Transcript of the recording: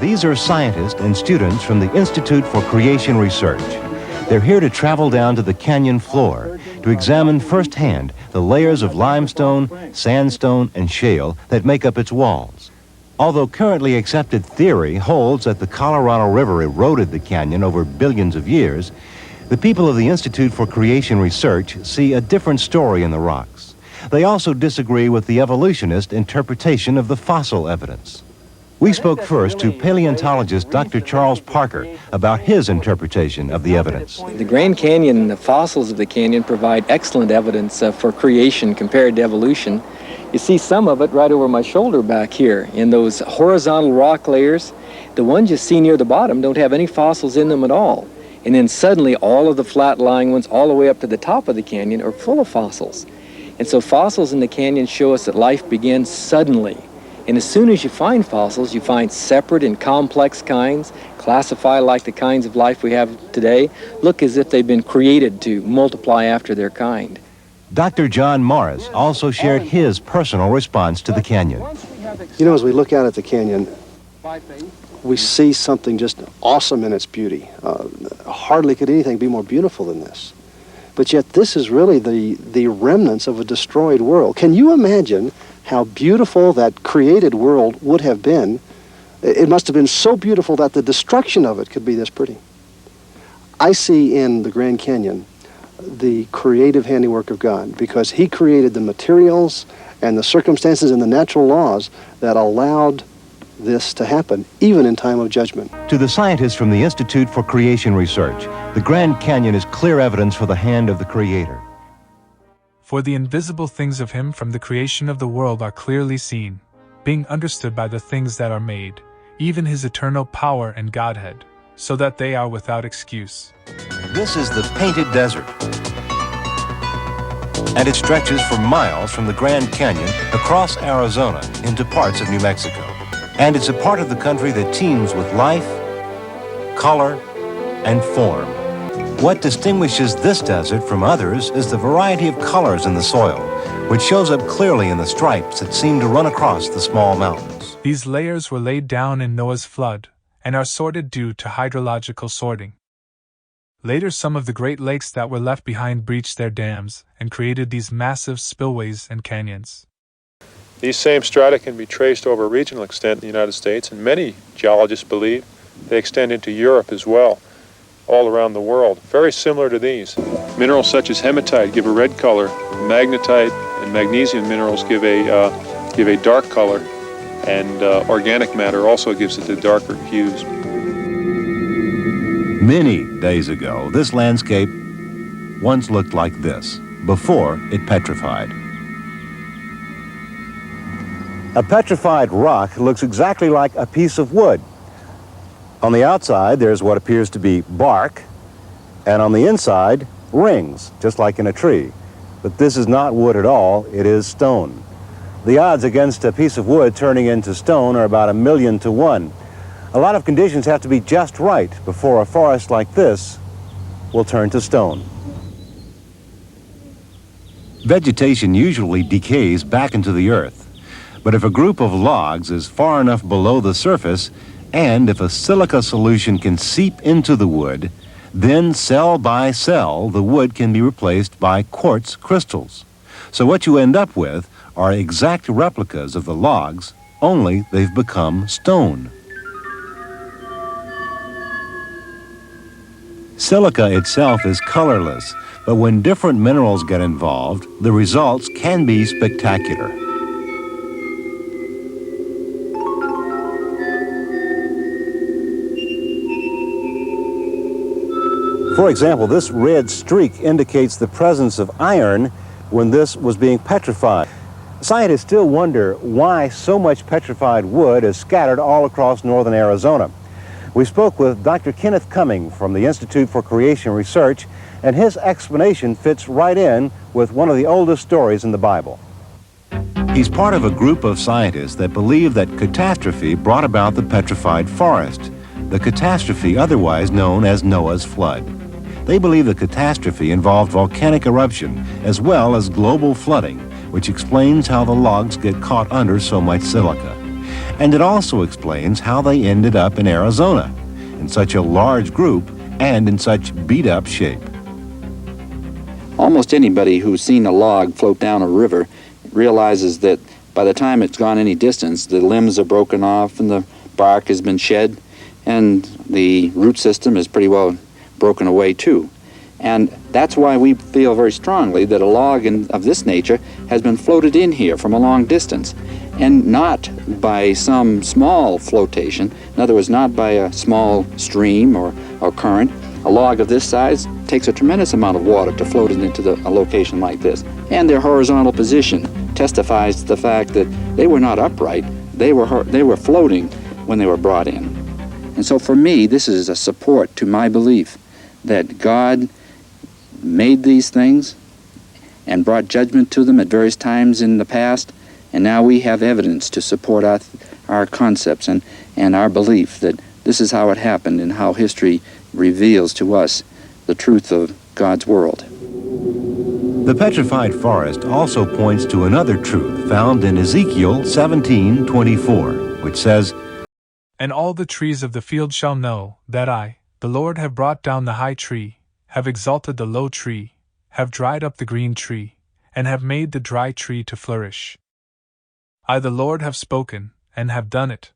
These are scientists and students from the Institute for Creation Research. They're here to travel down to the canyon floor to examine firsthand the layers of limestone, sandstone, and shale that make up its walls. Although currently accepted theory holds that the Colorado River eroded the canyon over billions of years, the people of the Institute for Creation Research see a different story in the rocks. They also disagree with the evolutionist interpretation of the fossil evidence. We spoke first to paleontologist Dr. Charles Parker about his interpretation of the evidence. The Grand Canyon and the fossils of the canyon provide excellent evidence for creation compared to evolution. You see some of it right over my shoulder back here in those horizontal rock layers. The ones you see near the bottom don't have any fossils in them at all. And then suddenly all of the flat-lying ones all the way up to the top of the canyon are full of fossils. And so fossils in the canyon show us that life began suddenly. And as soon as you find fossils, you find separate and complex kinds, classify like the kinds of life we have today, look as if they've been created to multiply after their kind. Dr. John Morris also shared his personal response to the canyon. You know, as we look out at the canyon, we see something just awesome in its beauty. Hardly could anything be more beautiful than this. But yet this is really the remnants of a destroyed world. Can you imagine how beautiful that created world would have been? It must have been so beautiful that the destruction of it could be this pretty. I see in the Grand Canyon the creative handiwork of God, because he created the materials and the circumstances and the natural laws that allowed this to happen, even in time of judgment. To the scientists from the Institute for Creation Research, the Grand Canyon is clear evidence for the hand of the Creator. For the invisible things of him from the creation of the world are clearly seen, being understood by the things that are made, even his eternal power and Godhead, so that they are without excuse. This is the Painted Desert, and it stretches for miles from the Grand Canyon across Arizona into parts of New Mexico. And it's a part of the country that teems with life, color, and form. What distinguishes this desert from others is the variety of colors in the soil, which shows up clearly in the stripes that seem to run across the small mountains. These layers were laid down in Noah's flood, and are sorted due to hydrological sorting. Later, some of the Great Lakes that were left behind breached their dams and created these massive spillways and canyons. These same strata can be traced over a regional extent in the United States, and many geologists believe they extend into Europe as well, all around the world, very similar to these. Minerals such as hematite give a red color, magnetite and magnesium minerals give a dark color, and organic matter also gives it the darker hues. Many days ago, this landscape once looked like this, before it petrified. A petrified rock looks exactly like a piece of wood. On the outside, there's what appears to be bark, and on the inside, rings, just like in a tree. But this is not wood at all, it is stone. The odds against a piece of wood turning into stone are about 1,000,000 to 1. A lot of conditions have to be just right before a forest like this will turn to stone. Vegetation usually decays back into the earth. But if a group of logs is far enough below the surface, and if a silica solution can seep into the wood, then cell by cell the wood can be replaced by quartz crystals. So what you end up with are exact replicas of the logs, only they've become stone. Silica itself is colorless, but when different minerals get involved, the results can be spectacular. For example, this red streak indicates the presence of iron when this was being petrified. Scientists still wonder why so much petrified wood is scattered all across northern Arizona. We spoke with Dr. Kenneth Cumming from the Institute for Creation Research, and his explanation fits right in with one of the oldest stories in the Bible. He's part of a group of scientists that believe that catastrophe brought about the petrified forest, the catastrophe otherwise known as Noah's flood. They believe the catastrophe involved volcanic eruption as well as global flooding, which explains how the logs get caught under so much silica. And it also explains how they ended up in Arizona, in such a large group and in such beat-up shape. Almost anybody who's seen a log float down a river realizes that by the time it's gone any distance, the limbs are broken off and the bark has been shed, and the root system is pretty well broken away too. And that's why we feel very strongly that a log of this nature has been floated in here from a long distance, and not by some small flotation. In other words, not by a small stream or current. A log of this size takes a tremendous amount of water to float it into a location like this. And their horizontal position testifies to the fact that they were not upright, they were floating when they were brought in. And so for me, this is a support to my belief that God made these things and brought judgment to them at various times in the past, and now we have evidence to support our concepts and our belief that this is how it happened and how history reveals to us the truth of God's world. The petrified forest also points to another truth found in Ezekiel 17:24, which says, "And all the trees of the field shall know that I, the Lord, have brought down the high tree, have exalted the low tree, have dried up the green tree, and have made the dry tree to flourish. I, the Lord, have spoken, and have done it."